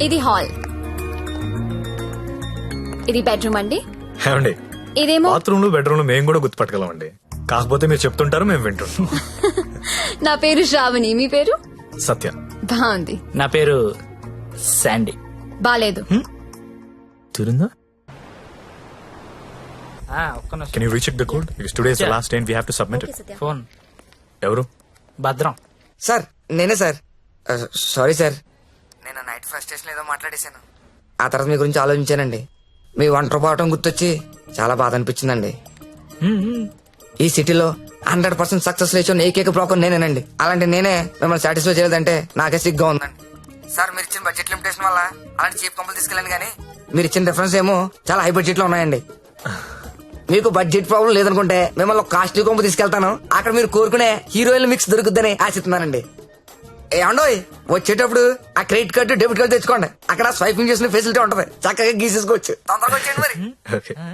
ఇది హాల్, ఇది బెడ్రూమ్ అండి. ఏమండి ఇదేమో బాత్రూమ్ బెడ్రూమ్ మేము కూడా గుర్తుపట్టగలమండి. కాకపోతే మీరు చెప్తుంటారు మేము వింటుంటాం. నా పేరు శ్రావణి, మీ పేరు? సత్య. బాగుంది. నా పేరు శాండీ. బాలేదు. తిరుందా? ఒక్క నిమిషం. Can you recheck the code? Because today is the Yeah. last day and we have to submit it. Phone ఎవరు? భద్రం. సార్ నేనే సార్. సారీ సార్, నేను నైట్ ఫ్రస్ట్రేషన్ ఏదో మాట్లాడేశాను. ఆ తర్వాత మీ గురించి ఆలోచించానండి. మీ ఒంటరి పోవటం గుర్తొచ్చి చాలా బాధ అనిపించిందండి. ఈ సిటీలో 100% సక్సెస్ రేషియో ఏకైక బ్రోకర్ నేనేనండి. అలాంటి నేనే మిమ్మల్ని సాటిస్ఫై చేయలేదంటే నాకే సిగ్గా ఉందండి. సార్ మీరు ఇచ్చిన బడ్జెట్ లిమిటేషన్ వల్ల అలాంటి చీప్ కంపెనీ తీసుకెళ్ళండి, కానీ మీరు ఇచ్చిన రిఫరెన్స్ ఏమో చాలా హై బడ్జెట్ లో ఉన్నాయండి. మీకు బడ్జెట్ ప్రాబ్లం లేదనుకుంటే మిమ్మల్ని ఒక కాస్ట్లీ కొంపు తీసుకెళ్తాను. అక్కడ మీరు కోరుకునే హీరోయిన్ మిక్స్ దొరుకుద్దని ఆశిస్తున్నానండి. ఏమండోయ్, వచ్చేటప్పుడు ఆ క్రెడిట్ కార్డు డెబిట్ కార్డు తెచ్చుకోండి. అక్కడ స్వైపింగ్ చేసిన ఫెసిలిటీ ఉంటది, చక్కగా గీసేసుకోవచ్చు. తొందరగా వచ్చేయండి మరి. Okay.